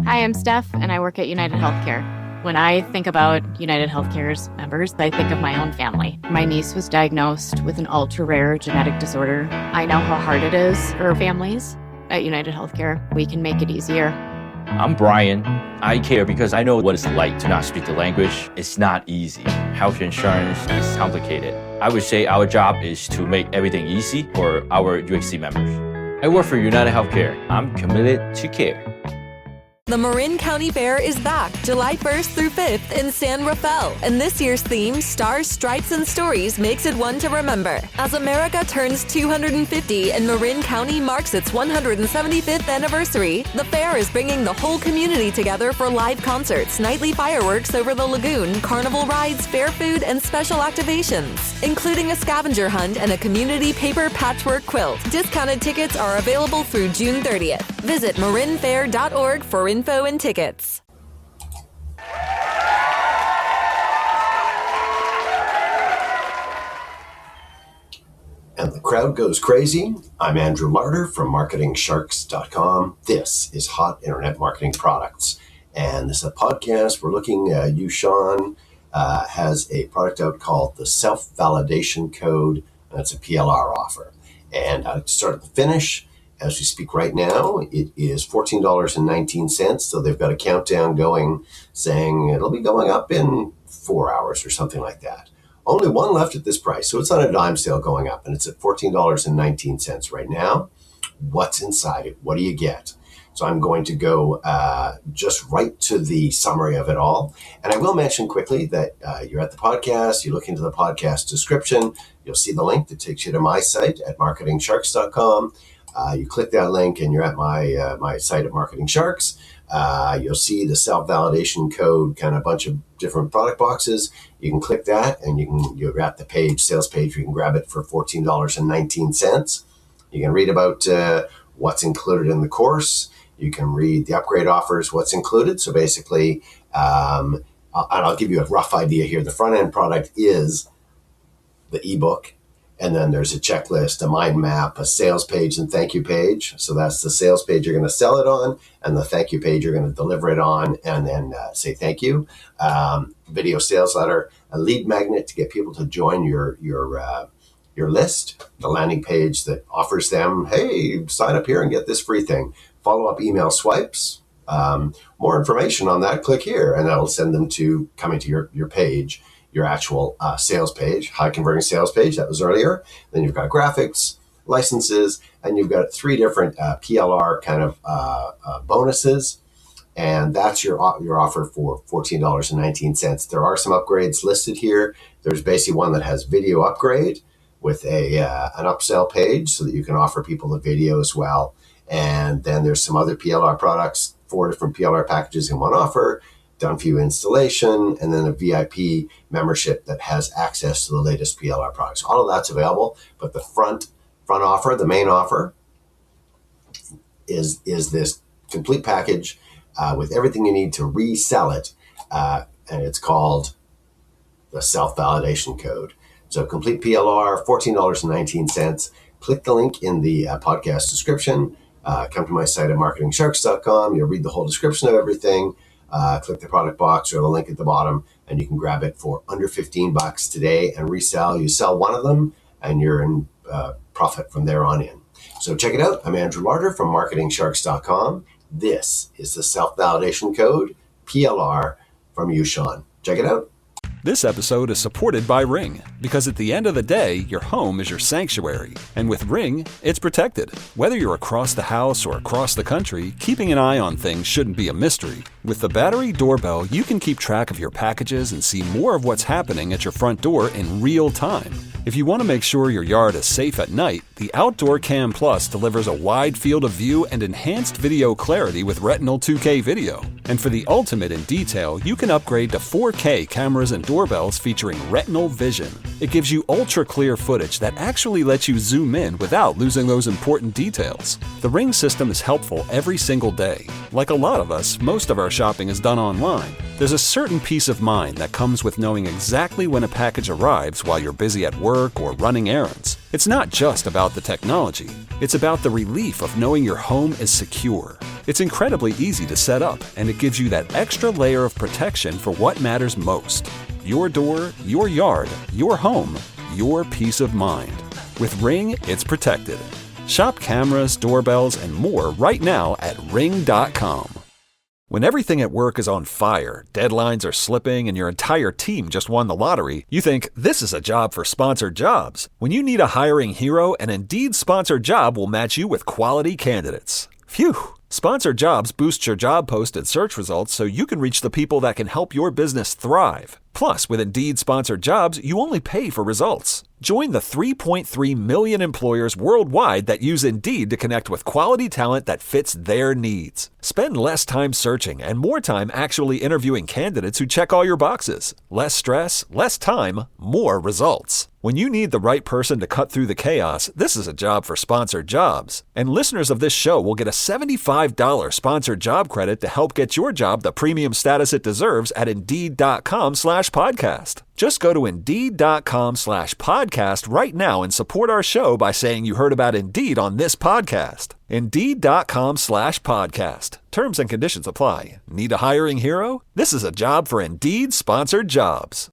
Hi, I'm Steph, and I work at United Healthcare. When I think about United Healthcare's members, I think of my own family. My niece was diagnosed with an ultra-rare genetic disorder. I know how hard it is for families. At United Healthcare, we can make it easier. I'm Brian. I care because I know what it's like to not speak the language. It's not easy. Health insurance is complicated. I would say our job is to make everything easy for our UHC members. I work for United Healthcare. I'm committed to care. The Marin County Fair is back July 1st through 5th in San Rafael, and this year's theme, Stars, Stripes, and Stories, makes it one to remember. As America turns 250 and Marin County marks its 175th anniversary, the fair is bringing the whole community together for live concerts, nightly fireworks over the lagoon, carnival rides, fair food, and special activations, including a scavenger hunt and a community paper patchwork quilt. Discounted tickets are available through June 30th. Visit marinfair.org for info and tickets. And the crowd goes crazy. I'm Andrew Larder from marketingsharks.com. This is Hot Internet Marketing Products. And this is a podcast. We're looking at Shaun has a product out called the Self-Validation Code. That's a PLR offer. And I'll start at the finish. As we speak right now, it is $14.19. So they've got a countdown going saying it'll be going up in 4 hours or something like that. Only one left at this price. So it's on a dime sale going up, and it's at $14.19 right now. What's inside it? What do you get? So I'm going to go just right to the summary of it all. And I will mention quickly that you're at the podcast, you look into the podcast description, you'll see the link that takes you to my site at marketingsharks.com. You click that link and you're at my site at Marketing Sharks. You'll see the self-validation code, kind of a bunch of different product boxes. You can click that and you're at the page, sales page. You can grab it for $14.19. You can read about what's included in the course. You can read the upgrade offers, what's included. So basically, and I'll give you a rough idea here. The front end product is the ebook. And then there's a checklist, a mind map, a sales page, and thank you page. So that's the sales page you're going to sell it on, and the thank you page you're going to deliver it on, and then say thank you. Video sales letter, a lead magnet to get people to join your list, the landing page that offers them, hey, sign up here and get this free thing. Follow-up email swipes. More information on that, click here, and that'll send them to coming to your page. Your actual sales page, high converting sales page, that was earlier. Then you've got graphics, licenses, and you've got 3 different PLR kind of bonuses. And that's your offer for $14.19. There are some upgrades listed here. There's basically one that has video upgrade with an upsell page so that you can offer people the video as well. And then there's some other PLR products, 4 different PLR packages in one offer. Done for you installation, and then a VIP membership that has access to the latest PLR products. All of that's available, but the front offer, the main offer, is this complete package with everything you need to resell it, and it's called the Self-Validation Code. So complete PLR, $14.19. Click the link in the podcast description. Come to my site at marketingsharks.com. You'll read the whole description of everything. Click the product box or the link at the bottom, and you can grab it for under $15 today and resell. You sell one of them, and you're in profit from there on in. So check it out. I'm Andrew Larder from marketingsharks.com. This is the Self-Validation Code, PLR, from Shaun. Check it out. This episode is supported by Ring, because at the end of the day, your home is your sanctuary. And with Ring, it's protected. Whether you're across the house or across the country, keeping an eye on things shouldn't be a mystery. With the battery doorbell, you can keep track of your packages and see more of what's happening at your front door in real time. If you want to make sure your yard is safe at night, the Outdoor Cam Plus delivers a wide field of view and enhanced video clarity with Retinal 2K video. And for the ultimate in detail, you can upgrade to 4K cameras and doorbells featuring Retinal Vision. It gives you ultra-clear footage that actually lets you zoom in without losing those important details. The Ring system is helpful every single day. Like a lot of us, most of our shopping is done online. There's a certain peace of mind that comes with knowing exactly when a package arrives while you're busy at work or running errands. It's not just about the technology. It's about the relief of knowing your home is secure. It's incredibly easy to set up, and it gives you that extra layer of protection for what matters most. Your door, your yard, your home, your peace of mind. With Ring, it's protected. Shop cameras, doorbells, and more right now at Ring.com. When everything at work is on fire, deadlines are slipping, and your entire team just won the lottery, you think, this is a job for sponsored jobs. When you need a hiring hero, an Indeed sponsored job will match you with quality candidates. Phew! Sponsored jobs boost your job post and search results so you can reach the people that can help your business thrive. Plus, with Indeed sponsored jobs, you only pay for results. Join the 3.3 million employers worldwide that use Indeed to connect with quality talent that fits their needs. Spend less time searching and more time actually interviewing candidates who check all your boxes. Less stress, less time, more results. When you need the right person to cut through the chaos, this is a job for sponsored jobs. And listeners of this show will get a $75 sponsored job credit to help get your job the premium status it deserves at Indeed.com/podcast. Just go to Indeed.com/podcast right now and support our show by saying you heard about Indeed on this podcast. Indeed.com/podcast. Terms and conditions apply. Need a hiring hero? This is a job for Indeed sponsored jobs.